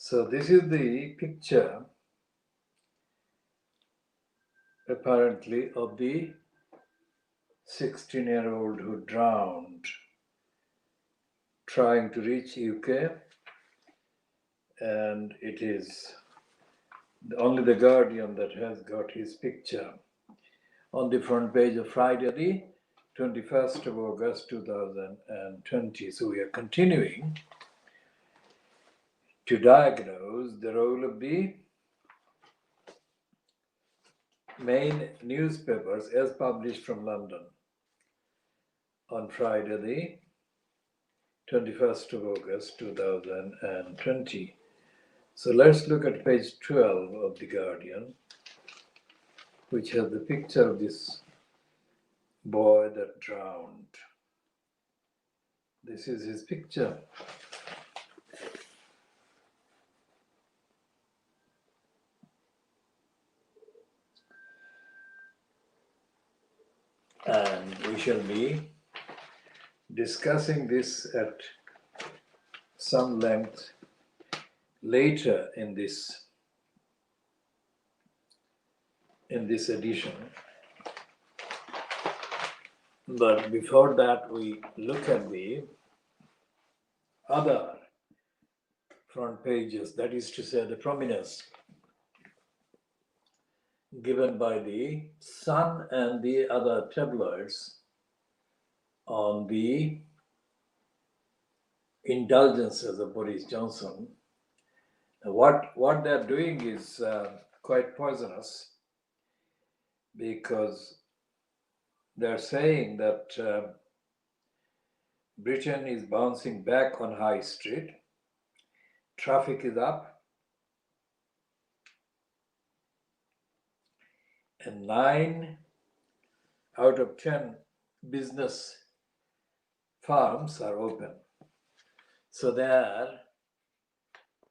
So this is the picture, apparently, of the 16-year-old who drowned trying to reach UK, and it is only the Guardian that has got his picture on the front page of Friday, the 21st of August 2020. So we are continuing to diagnose the role of the main newspapers as published from London on Friday, the 21st of August 2020. So let's look at page 12 of The Guardian, which has the picture of this boy that drowned. This is his picture. And we shall be discussing this at some length later in this edition. But before that, we look at the other front pages, that is to say, the prominence given by the Sun and the other tabloids on the indulgences of Boris Johnson. What they're doing is quite poisonous, because they're saying that Britain is bouncing back on High Street, traffic is up, and 9 out of 10 business firms are open. So they are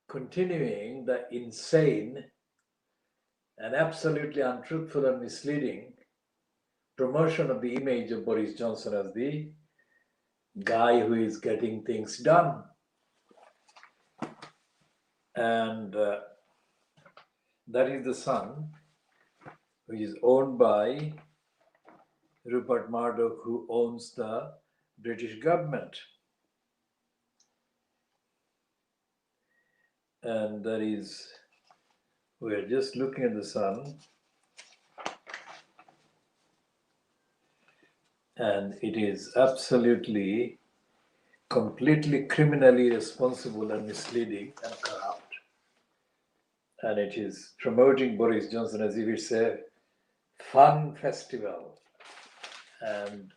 continuing the insane and absolutely untruthful and misleading promotion of the image of Boris Johnson as the guy who is getting things done. And that is the Sun, which is owned by Rupert Murdoch, who owns the British government. And that is, we're just looking at the Sun, and it is absolutely, completely criminally responsible and misleading and corrupt. And it is promoting Boris Johnson as if it's a fun festival. And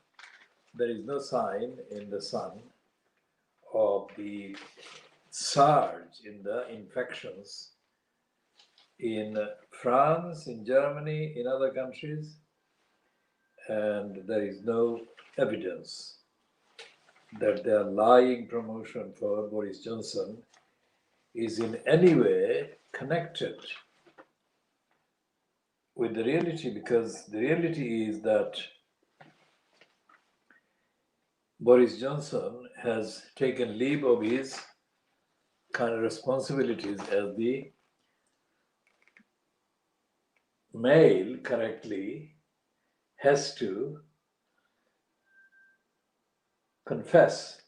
there is no sign in the Sun of the surge in the infections in France, in Germany, in other countries, and there is no evidence that their lying promotion for Boris Johnson is in any way connected with the reality, because the reality is that Boris Johnson has taken leave of his kind of responsibilities as the male correctly has to confess.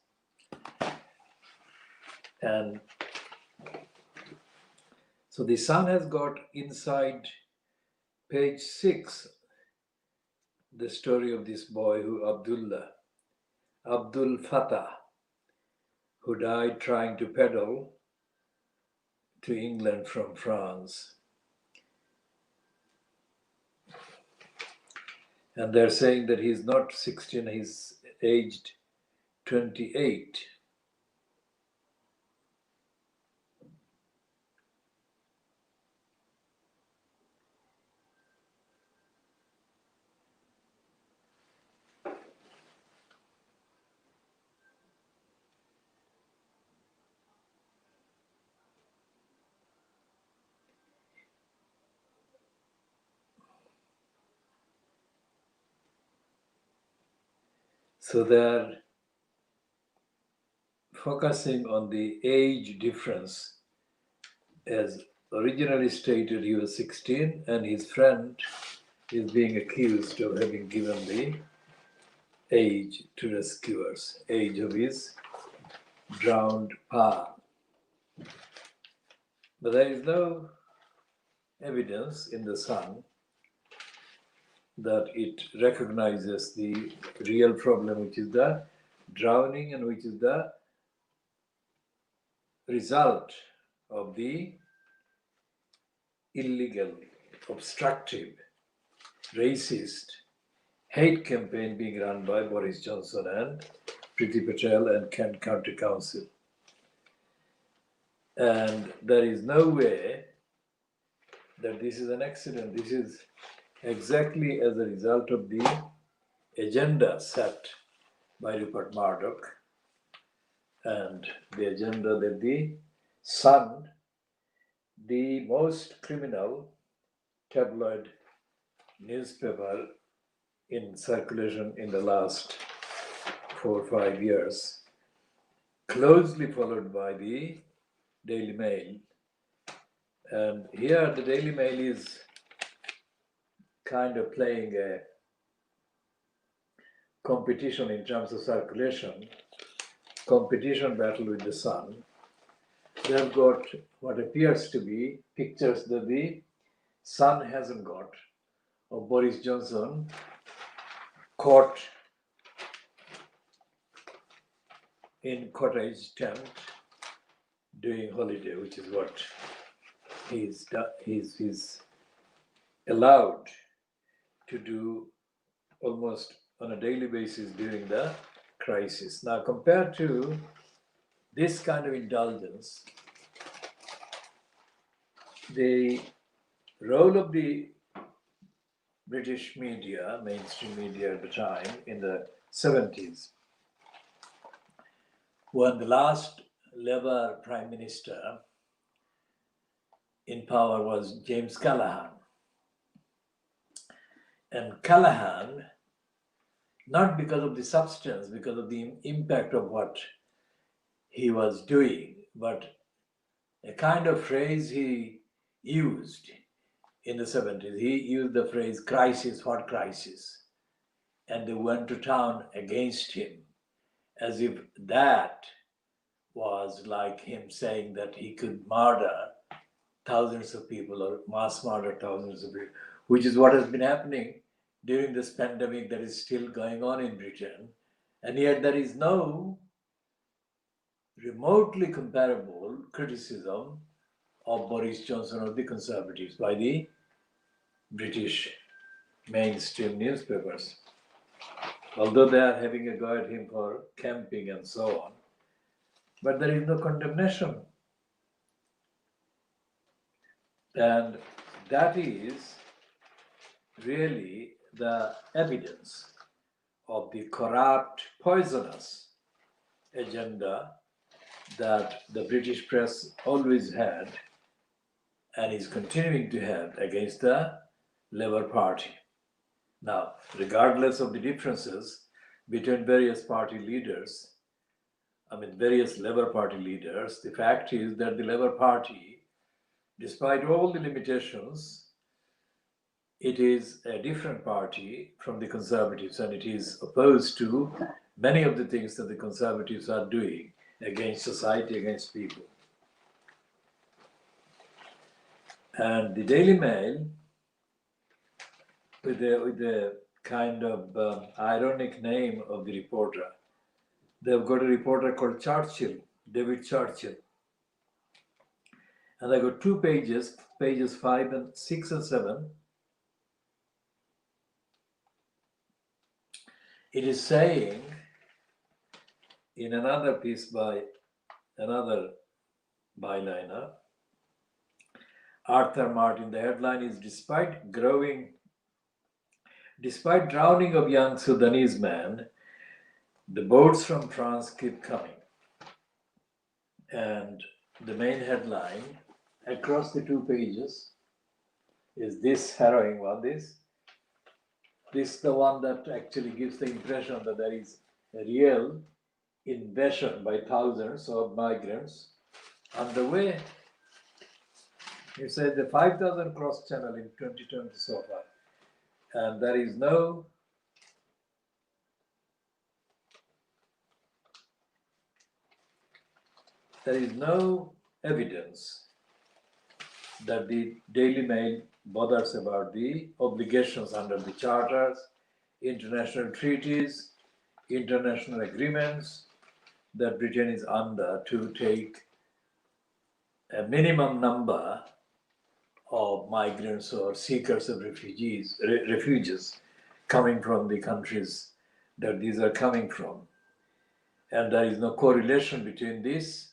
And so the Sun has got inside page 6 the story of this boy who Abdul Fattah, who died trying to pedal to England from France. And they're saying that he's not 16, he's aged 28. So they're focusing on the age difference As originally stated, he was 16, and his friend is being accused of having given the age to rescuers, age of his drowned pa. But there is no evidence in the Sun that it recognizes the real problem, which is the drowning and which is the result of the illegal, obstructive, racist hate campaign being run by Boris Johnson and Priti Patel and Kent County Council. And there is no way that this is an accident. This is exactly as a result of the agenda set by Rupert Murdoch and the agenda that the Sun, the most criminal tabloid newspaper in circulation in the last 4 or 5 years, closely followed by the Daily Mail. And here the Daily Mail is kind of playing a competition in terms of circulation, competition battle with the Sun. They have got what appears to be pictures that the Sun hasn't got of Boris Johnson caught in cottage tent doing holiday, which is what he's allowed to do almost on a daily basis during the crisis. Now, compared to this kind of indulgence, the role of the British media, mainstream media at the time, in the 70s, when the last Labour Prime Minister in power was James Callaghan. And Callaghan, not because of the substance, because of the impact of what he was doing, but a kind of phrase he used in the 70s. He used the phrase crisis, what crisis? And they went to town against him, as if that was like him saying that he could murder thousands of people or mass murder thousands of people, which is what has been happening during this pandemic that is still going on in Britain. And yet there is no remotely comparable criticism of Boris Johnson or the Conservatives by the British mainstream newspapers. Although they are having a go at him for camping and so on, but there is no condemnation. And that is really the evidence of the corrupt, poisonous agenda that the British press always had and is continuing to have against the Labour Party. Now, regardless of the differences between various party leaders, various Labour Party leaders, the fact is that the Labour Party, despite all the limitations, it is a different party from the Conservatives, and it is opposed to many of the things that the Conservatives are doing against society, against people. And the Daily Mail, with the kind of ironic name of the reporter, they've got a reporter called Churchill, David Churchill. And I got 2 pages, pages 6 and 7. It is saying in another piece by another byliner, Arthur Martin, the headline is despite drowning of young Sudanese man, the boats from France keep coming. And the main headline across the 2 pages is this harrowing one. This is the one that actually gives the impression that there is a real invasion by thousands of migrants underway. He said the 5,000 cross channel in 2020 so far, and there is no evidence that the Daily Mail bothers about the obligations under the charters, international treaties, international agreements that Britain is under to take a minimum number of migrants or seekers of refugees coming from the countries that these are coming from. And there is no correlation between this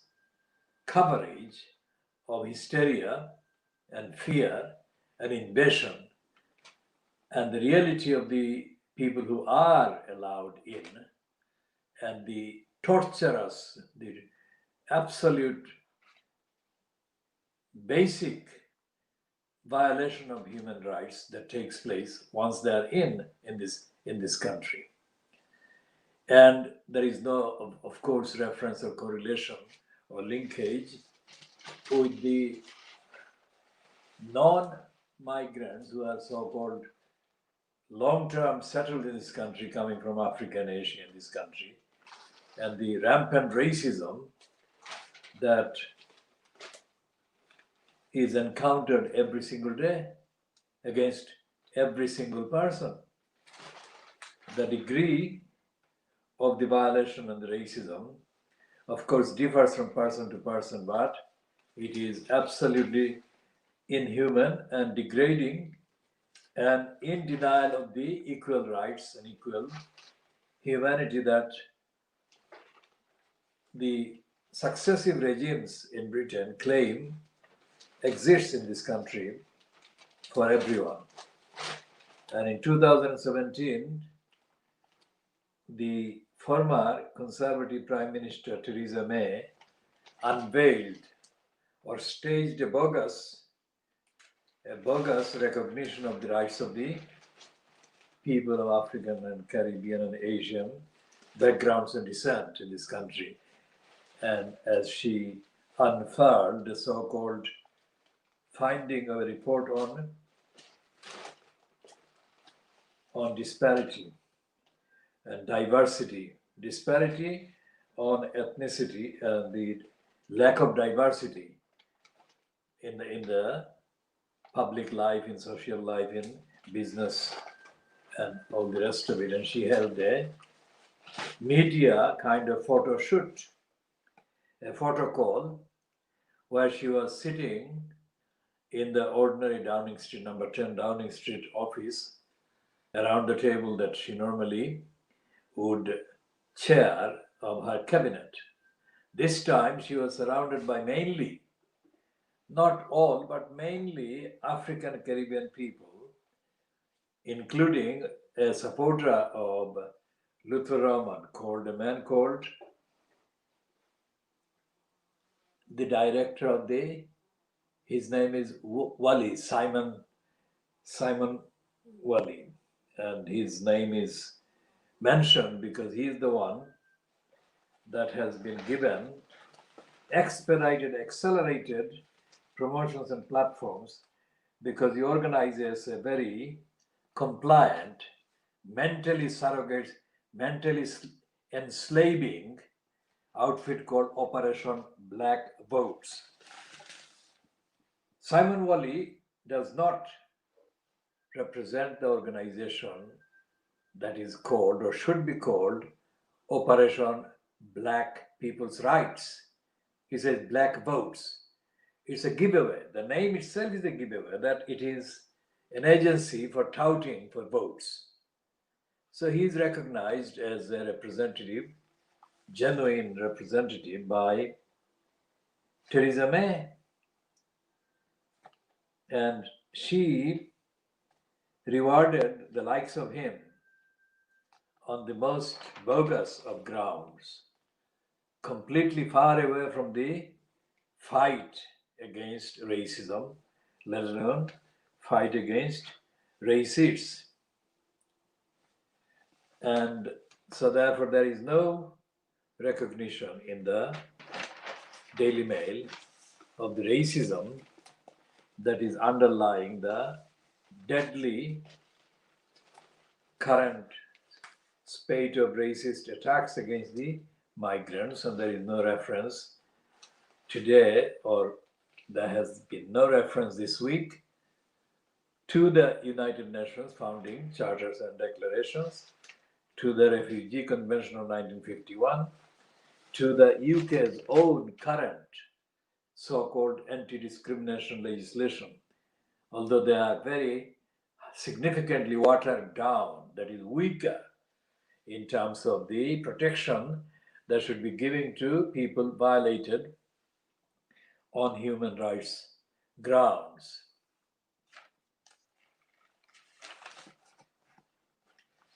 coverage of hysteria and fear and invasion and the reality of the people who are allowed in and the torturous, the absolute basic violation of human rights that takes place once they are in this country. And there is no, of course, reference or correlation or linkage with the non-migrants who are so-called long-term settled in this country, coming from Africa and Asia in this country, and the rampant racism that is encountered every single day against every single person. The degree of the violation and the racism, of course, differs from person to person, but it is absolutely inhuman and degrading and in denial of the equal rights and equal humanity that the successive regimes in Britain claim exists in this country for everyone. And in 2017, the former Conservative Prime Minister Theresa May unveiled or staged a bogus recognition of the rights of the people of African and Caribbean and Asian backgrounds and descent in this country. And as she unfurled the so-called finding of a report on disparity and diversity, disparity on ethnicity and the lack of diversity in the public life, in social life, in business, and all the rest of it. And she held a media kind of photo shoot, a photo call, where she was sitting in the ordinary Downing Street, number 10 Downing Street office, around the table that she normally would chair of her cabinet. This time she was surrounded by mainly, not all, but mainly African Caribbean people, including a supporter of Luther Rahman, a man called the director of his name is Wali, Simon Wali. And his name is mentioned because he is the one that has been given expedited, accelerated promotions and platforms because he organizes a very compliant, mentally surrogate, mentally enslaving outfit called Operation Black Votes. Simon Wali does not represent the organization that is called or should be called Operation Black People's Rights. He says black votes. It's a giveaway. The name itself is a giveaway that it is an agency for touting for votes. So he is recognized as a representative, genuine representative by Theresa May. And she rewarded the likes of him on the most bogus of grounds, completely far away from the fight against racism, let alone fight against racists. And so therefore there is no recognition in the Daily Mail of the racism that is underlying the deadly current spate of racist attacks against the migrants, and there is no reference today, or there has been no reference this week, to the United Nations founding charters and declarations, to the Refugee Convention of 1951, to the UK's own current so-called anti-discrimination legislation, although they are very significantly watered down, that is weaker in terms of the protection that should be given to people violated on human rights grounds.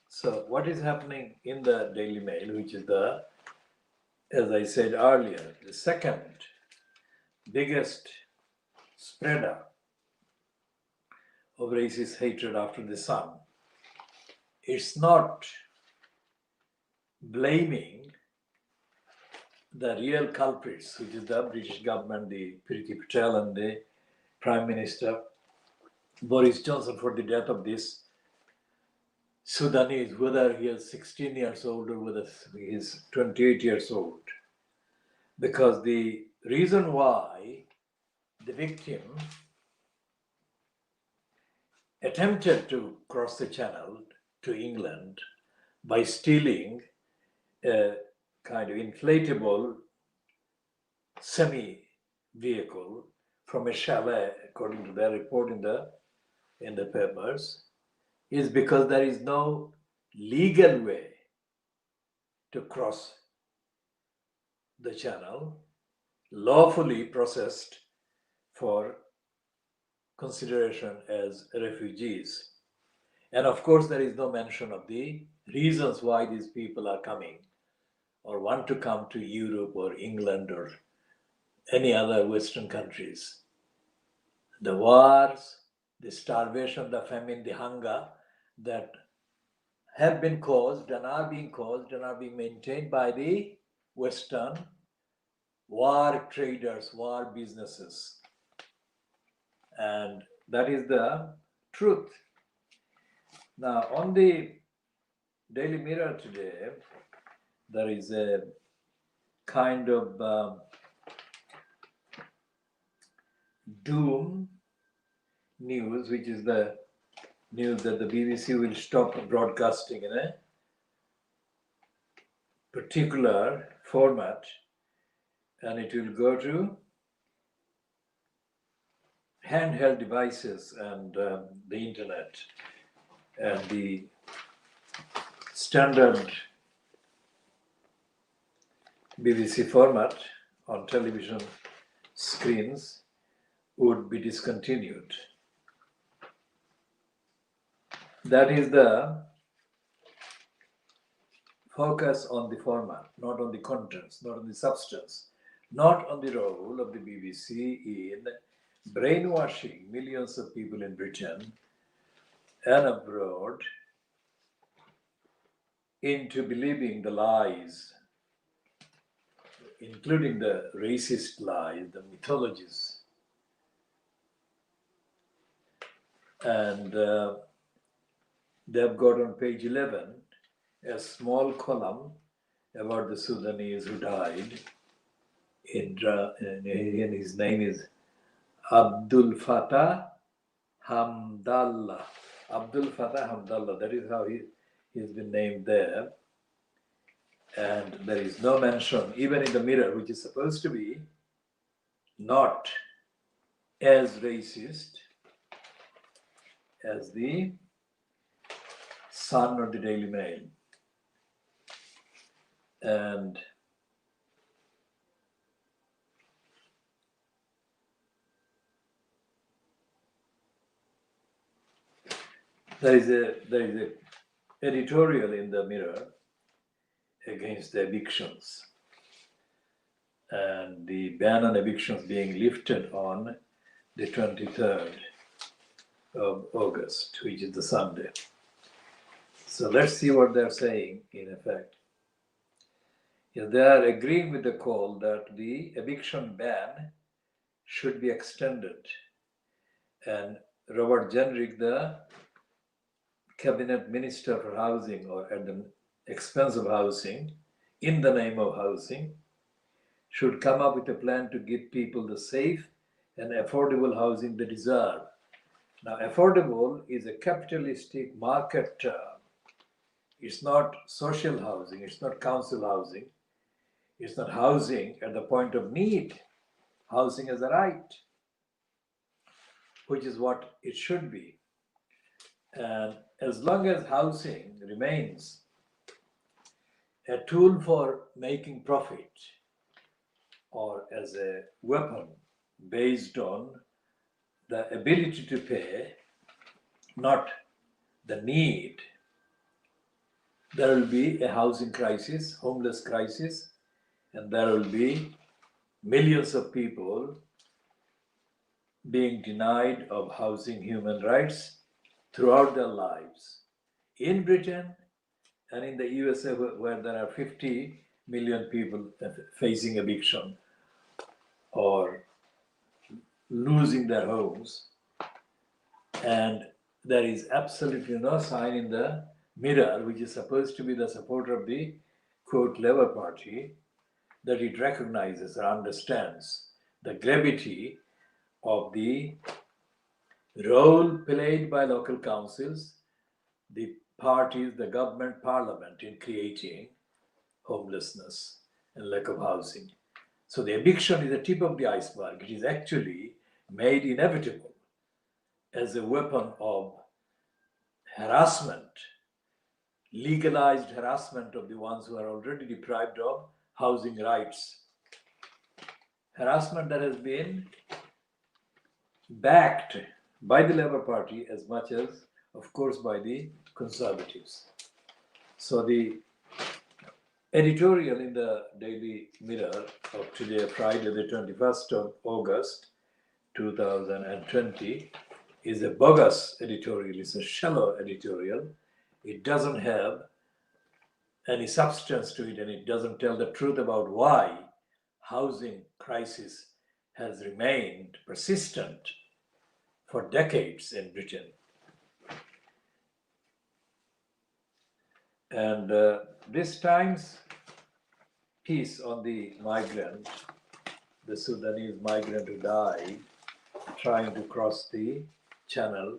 So what is happening in the Daily Mail, which is the, as I said earlier, the second biggest spreader of racist hatred after the Sun, it's not blaming the real culprits, which is the British government, the Priti Patel and the Prime Minister Boris Johnson, for the death of this Sudanese, whether he is 16 years old or whether he is 28 years old. Because the reason why the victim attempted to cross the channel to England by stealing a kind of inflatable semi-vehicle from a chalet, according to their report in the papers, is because there is no legal way to cross the channel, lawfully processed for consideration as refugees. And of course, there is no mention of the reasons why these people are coming or want to come to Europe or England or any other Western countries. The wars, the starvation, the famine, the hunger that have been caused and are being maintained by the Western war traders, war businesses. And that is the truth. Now, on the Daily Mirror today, there is a kind of doom news, which is the news that the BBC will stop broadcasting in a particular format and it will go to handheld devices and the internet. And the standard BBC format on television screens would be discontinued. That is the focus on the format, not on the contents, not on the substance, not on the role of the BBC in brainwashing millions of people in Britain and abroad into believing the lies, including the racist lies, the mythologies. And they've got on page 11 a small column about the Sudanese who died. And his name is Abdul Fattah Hamdallah. Abdul Fattah Hamdallah, that is how he's been named there. And there is no mention, even in the Mirror, which is supposed to be not as racist as the Sun or the Daily Mail. And there is a editorial in the Mirror against the evictions and the ban on evictions being lifted on the 23rd of August, which is the Sunday. So let's see what they're saying in effect. They are agreeing with the call that the eviction ban should be extended and Robert Jenrick, the cabinet minister for housing, or at the expense of housing, in the name of housing, should come up with a plan to give people the safe and affordable housing they deserve. Now, affordable is a capitalistic market term. It's not social housing, it's not council housing, it's not housing at the point of need. Housing as a right, which is what it should be. And as long as housing remains a tool for making profit or as a weapon based on the ability to pay, not the need, there will be a housing crisis, homeless crisis, and there will be millions of people being denied of housing human rights throughout their lives. In Britain and in the USA, where there are 50 million people facing eviction or losing their homes, and there is absolutely no sign in the mirror, which is supposed to be the supporter of the quote Labour Party, that it recognizes or understands the gravity of the role played by local councils, the parties, the government, parliament in creating homelessness and lack of housing. So the eviction is the tip of the iceberg. It is actually made inevitable as a weapon of harassment, legalized harassment of the ones who are already deprived of housing rights. Harassment that has been backed by the Labour Party as much as, of course, by the Conservatives. So the editorial in the Daily Mirror of today, Friday, the 21st of August, 2020, is a bogus editorial. It's a shallow editorial. It doesn't have any substance to it, and it doesn't tell the truth about why housing crisis has remained persistent for decades in Britain. And this Times piece on the migrant, the Sudanese migrant who died trying to cross the channel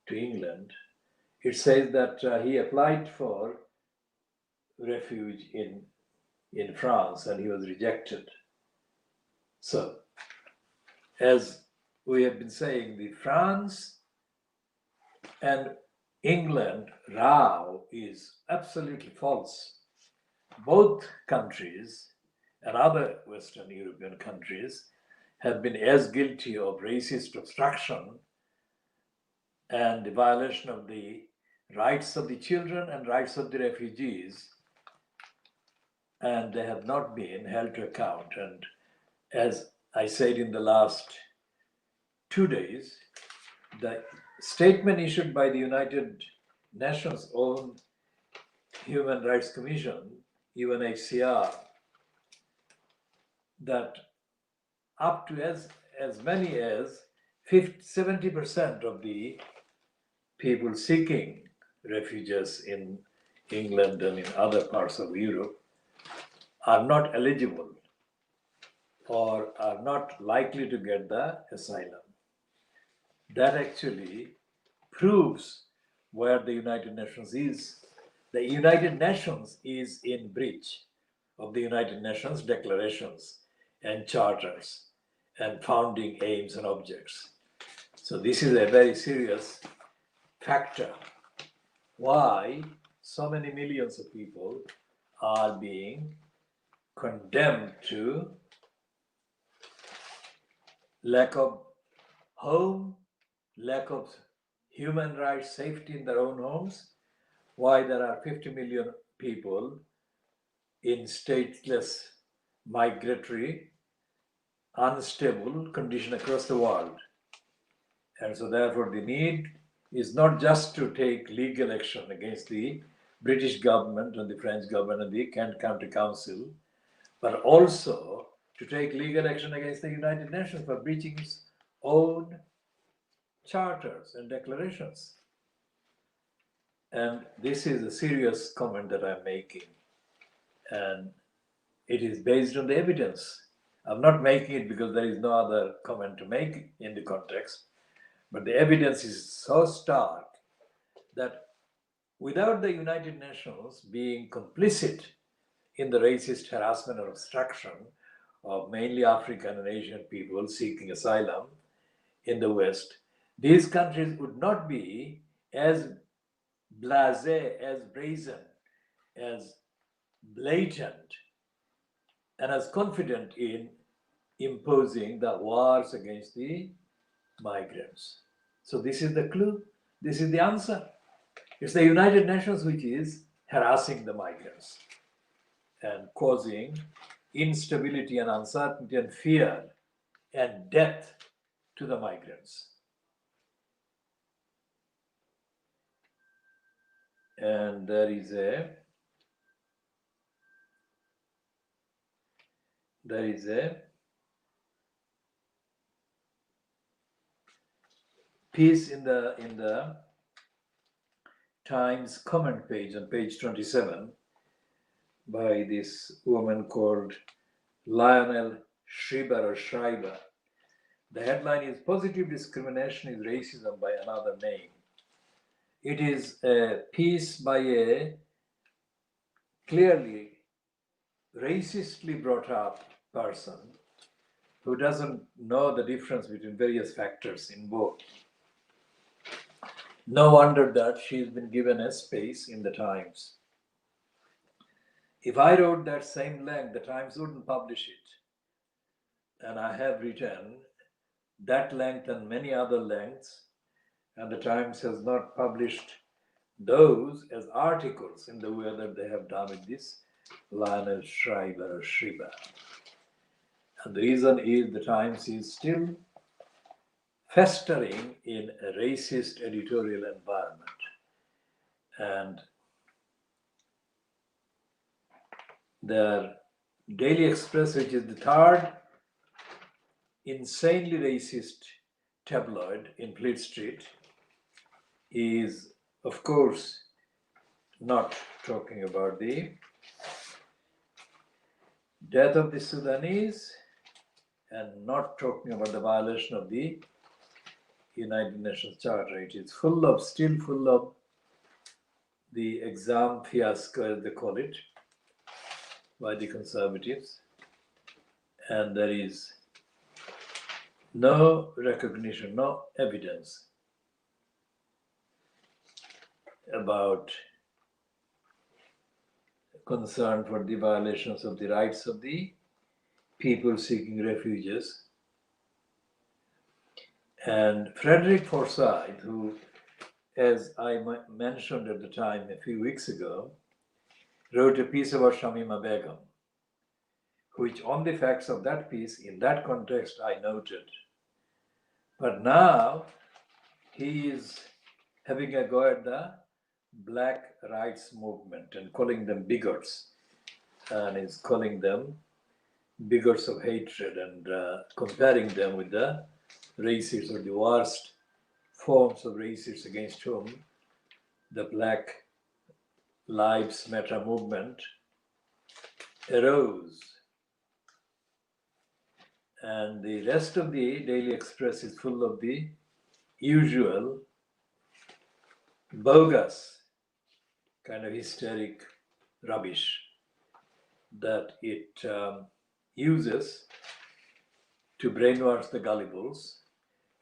to England, it says that he applied for refuge in France and he was rejected. So, as we have been saying, the France and England row is absolutely false. Both countries and other Western European countries have been as guilty of racist obstruction and the violation of the rights of the children and rights of the refugees, and they have not been held to account. And as I said in the last 2 days, the statement issued by the United Nations own Human Rights Commission, UNHCR, that up to as many as 70% of the people seeking refuges in England and in other parts of Europe are not eligible or are not likely to get the asylum. That actually proves where the United Nations is. The United Nations is in breach of the United Nations declarations and charters and founding aims and objects. So this is a very serious factor why so many millions of people are being condemned to lack of home, lack of human rights, safety in their own homes, why there are 50 million people in stateless, migratory, unstable condition across the world. And so therefore the need is not just to take legal action against the British government and the French government and the Kent County Council, but also to take legal action against the United Nations for breaching its own charters and declarations. And this is a serious comment that I'm making. And it is based on the evidence. I'm not making it because there is no other comment to make in the context, but the evidence is so stark that without the United Nations being complicit in the racist harassment or obstruction of mainly African and Asian people seeking asylum in the West, these countries would not be as blasé, as brazen, as blatant, and as confident in imposing the wars against the migrants. So this is the clue. This is the answer. It's the United Nations which is harassing the migrants and causing instability and uncertainty and fear and death to the migrants. And there is a piece in the Times comment page on page 27 by this woman called Lionel Schreiber. The headline is "Positive Discrimination is Racism by Another Name." It is a piece by a clearly racistly brought up person who doesn't know the difference between various factors in both. No wonder that she's been given a space in the Times. If I wrote that same length, the Times wouldn't publish it. And I have written that length and many other lengths, and the Times has not published those as articles in the way that they have done with this Lionel Schreiber. And the reason is the Times is still festering in a racist editorial environment. And their Daily Express, which is the third insanely racist tabloid in Fleet Street, is, of course, not talking about the death of the Sudanese and not talking about the violation of the United Nations Charter. It is still full of the exam fiasco, as they call it, by the conservatives. And there is no recognition, no evidence about concern for the violations of the rights of the people seeking refuges. And Frederick Forsyth, who, as I mentioned at the time a few weeks ago, wrote a piece about Shamima Begum, which on the facts of that piece, in that context, I noted. But now he is having a go at the Black rights movement and calling them bigots, and is calling them bigots of hatred and comparing them with the racists or the worst forms of racists against whom the Black Lives Matter movement arose. And the rest of the Daily Express is full of the usual bogus kind of hysteric rubbish that it uses to brainwash the gullibles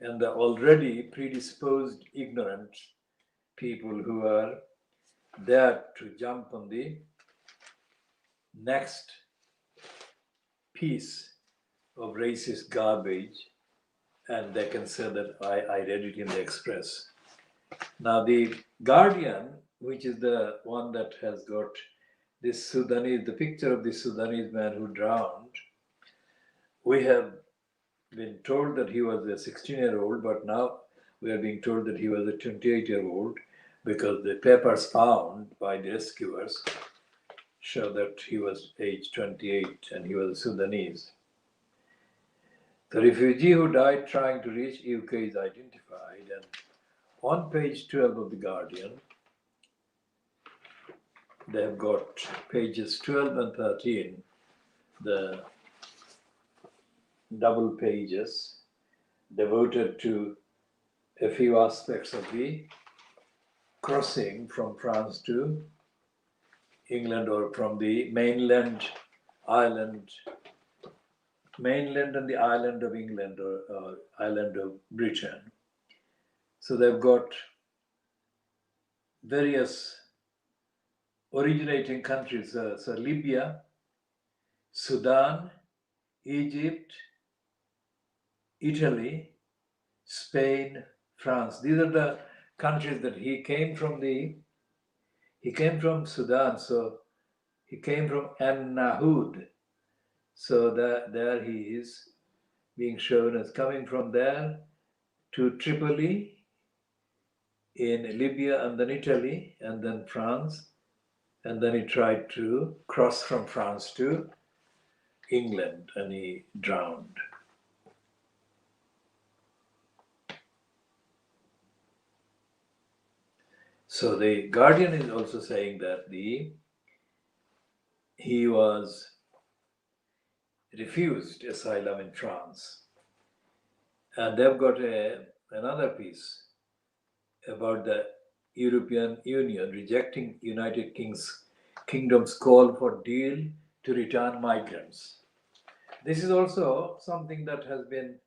and the already predisposed ignorant people who are there to jump on the next piece of racist garbage, and they can say that I read it in the Express. Now the Guardian, which is the one that has got this Sudanese, the picture of this Sudanese man who drowned, we have been told that he was a 16-year-old, but now we are being told that he was a 28-year-old because the papers found by the rescuers show that he was age 28 and he was a Sudanese. The refugee who died trying to reach UK is identified, and on page 12 of The Guardian, they've got pages 12 and 13, the double pages devoted to a few aspects of the crossing from France to England, or from the mainland and the island of England, or island of Britain. So they've got various originating countries, so Libya, Sudan, Egypt, Italy, Spain, France. These are the countries that he came from. He came from Sudan, so he came from An Nahud. So there he is being shown as coming from there to Tripoli in Libya, and then Italy, and then France, and then he tried to cross from France to England, and he drowned. So the Guardian is also saying that he was refused asylum in France, and they've got another piece about the European Union rejecting United Kingdom's call for deal to return migrants. This is also something that has been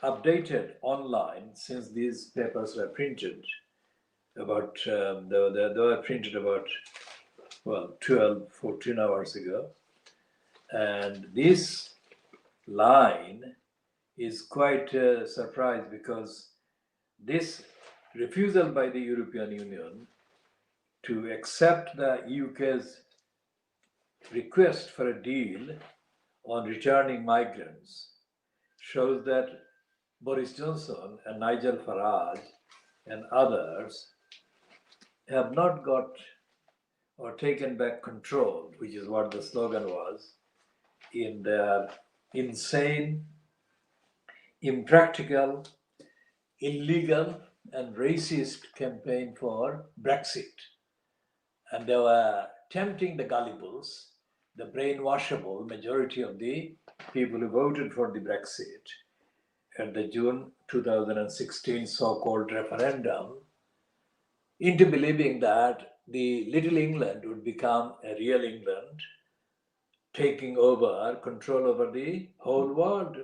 updated online since these papers were printed. About they were printed about 12, 14 hours ago, and this line is quite a surprise, because this refusal by the European Union to accept the UK's request for a deal on returning migrants shows that Boris Johnson and Nigel Farage and others have not got or taken back control, which is what the slogan was, in their insane, impractical, illegal, and racist campaign for Brexit. And they were tempting the gullibles, the brainwashable majority of the people who voted for the Brexit at the June 2016 so-called referendum, into believing that the little England would become a real England, taking over control over the whole world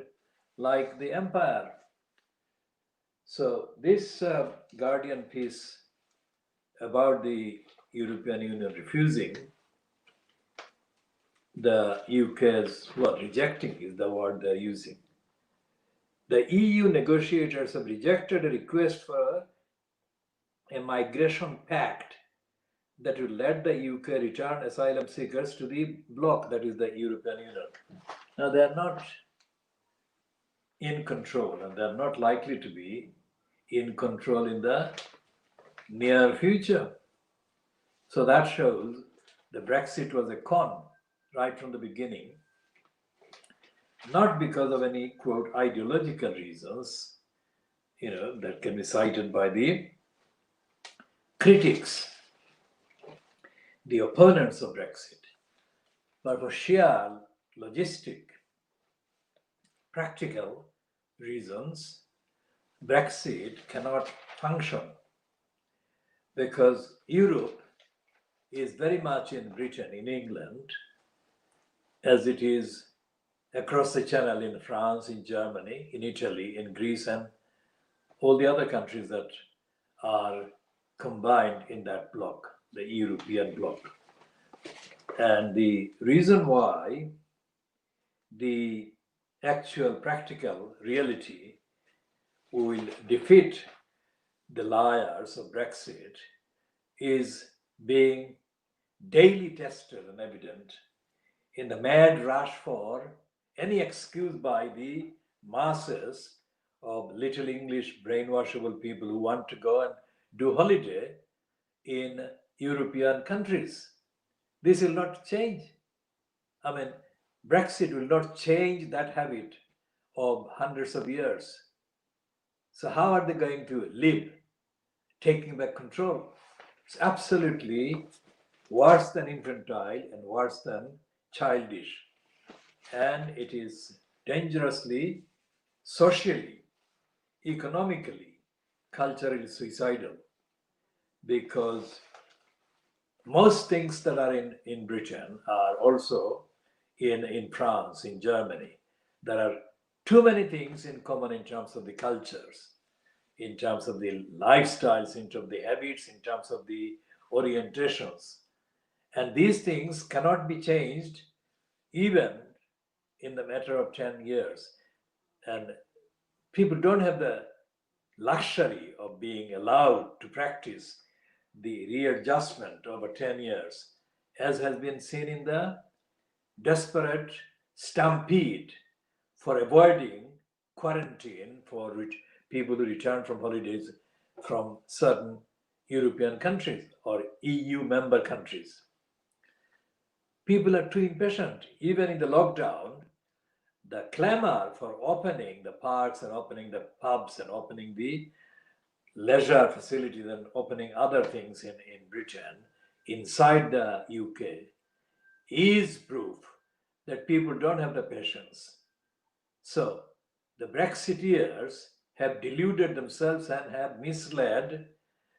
like the empire. So this Guardian piece about the European Union refusing the UK's, well, rejecting is the word they're using. The EU negotiators have rejected a request for a migration pact that will let the UK return asylum seekers to the bloc, that is the European Union. Now, they are not in control, and they are not likely to be in control in the near future. So that shows the Brexit was a con right from the beginning, not because of any, quote, ideological reasons, that can be cited by the critics, the opponents of Brexit, but for sheer logistic, practical reasons. Brexit cannot function because Europe is very much in Britain, in England, as it is across the channel in France, in Germany, in Italy, in Greece, and all the other countries that are combined in that bloc, the European bloc. And the reason why the actual practical reality will defeat the liars of Brexit is being daily tested and evident in the mad rush for any excuse by the masses of little English brainwashable people who want to go and do holiday in European countries. This will not change. I mean, Brexit will not change that habit of hundreds of years. So how are they going to live, taking back control? It's absolutely worse than infantile and worse than childish. And it is dangerously, socially, economically, culturally suicidal, because most things that are in Britain are also in France, in Germany. There are too many things in common in terms of the cultures, in terms of the lifestyles, in terms of the habits, in terms of the orientations. And these things cannot be changed even in the matter of 10 years. And people don't have the luxury of being allowed to practice the readjustment over 10 years, as has been seen in the desperate stampede for avoiding quarantine for people who return from holidays from certain European countries or EU member countries. People are too impatient. Even in the lockdown, the clamor for opening the parks and opening the pubs and opening the leisure facilities and opening other things in Britain inside the UK is proof that people don't have the patience. So the Brexiteers have deluded themselves and have misled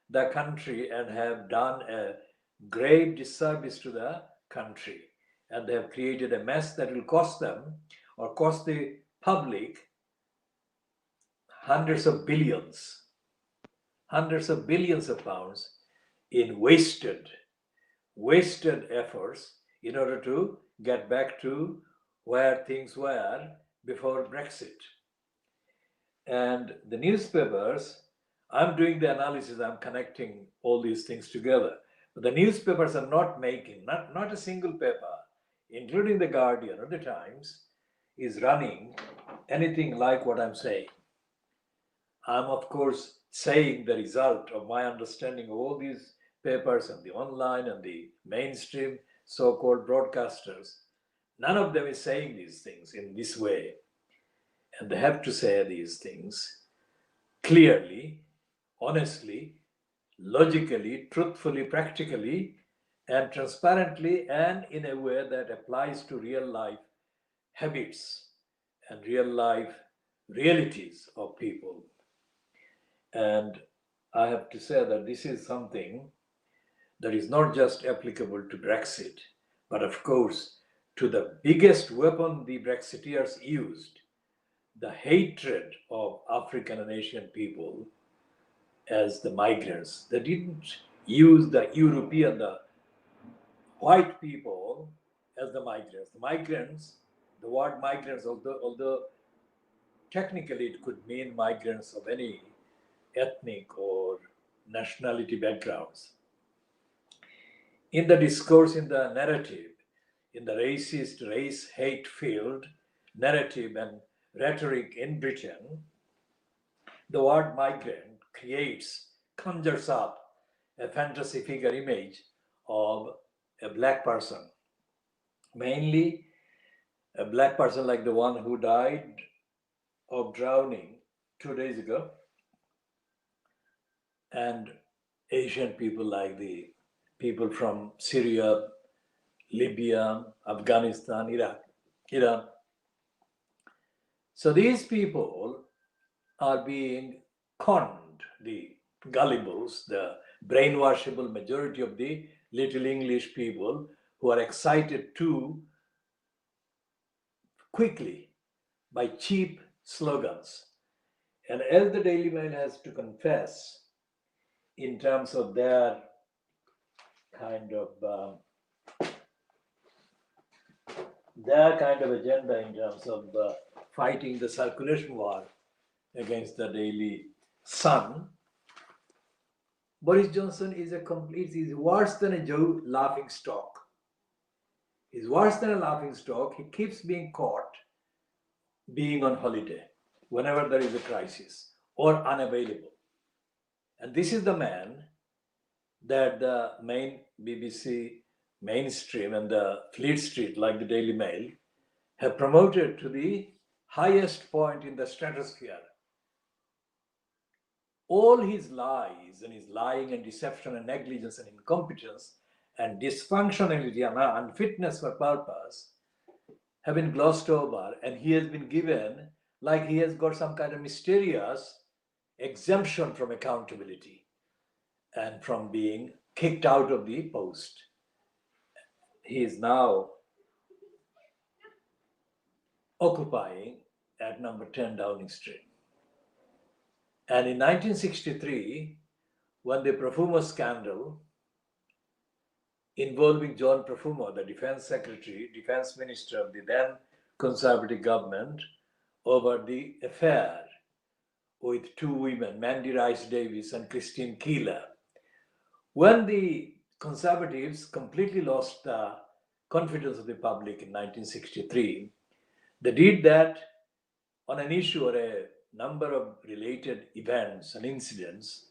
the country and have done a grave disservice to the country. And they have created a mess that will cost them or cost the public hundreds of billions of pounds in wasted efforts in order to get back to where things were before Brexit. And the newspapers, I'm doing the analysis, I'm connecting all these things together. But the newspapers are not making, not a single paper, including the Guardian or the Times, is running anything like what I'm saying. I'm, of course, saying the result of my understanding of all these papers and the online and the mainstream so called broadcasters. None of them is saying these things in this way. And they have to say these things clearly, honestly, logically, truthfully, practically, and transparently, and in a way that applies to real life habits and real life realities of people. And I have to say that this is something that is not just applicable to Brexit, but of course to the biggest weapon the Brexiteers used, the hatred of African and Asian people as the migrants. They didn't use the European, the white people as the migrants. The migrants, the word migrants, although technically it could mean migrants of any ethnic or nationality backgrounds. In the discourse, in the narrative, in the racist, race hate filled narrative and rhetoric in Britain, the word migrant conjures up a fantasy figure image of a black person, mainly a black person like the one who died of drowning 2 days ago, and Asian people like the people from Syria, Libya, Afghanistan, Iraq, Iran. So these people are being conned, the gullibles, the brainwashable majority of the little English people who are excited too quickly by cheap slogans. And as the Daily Mail has to confess, in terms of their kind of agenda in terms of fighting the circulation war against the Daily Sun, Boris Johnson is he's worse than a laughing stock. He's worse than a laughing stock. He keeps being caught being on holiday whenever there is a crisis or unavailable. And this is the man that the main BBC mainstream and the Fleet Street, like the Daily Mail, have promoted to the highest point in the stratosphere. All his lies and his lying and deception and negligence and incompetence and dysfunctionality and unfitness for purpose have been glossed over, and he has been given, like he has got some kind of mysterious exemption from accountability and from being kicked out of the post. He is now occupying at number 10 Downing Street. And in 1963, when the Profumo scandal involving John Profumo, the defense secretary, defense minister of the then conservative government, over the affair with two women, Mandy Rice Davis and Christine Keeler. When the conservatives completely lost the confidence of the public in 1963, they did that on an issue or a number of related events and incidents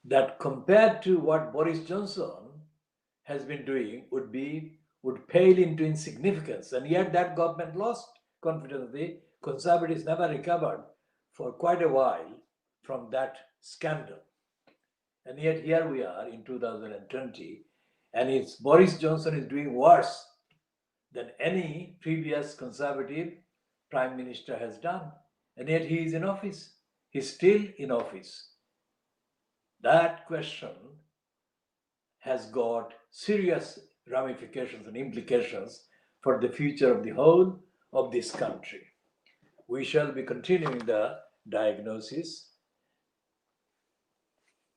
that, compared to what Boris Johnson has been doing, would pale into insignificance. And yet that government lost confidence. The conservatives never recovered for quite a while from that scandal. And yet here we are in 2020, and it's Boris Johnson is doing worse than any previous conservative prime minister has done. And yet he is in office. He's still in office. That question has got serious ramifications and implications for the future of the whole of this country. We shall be continuing the diagnosis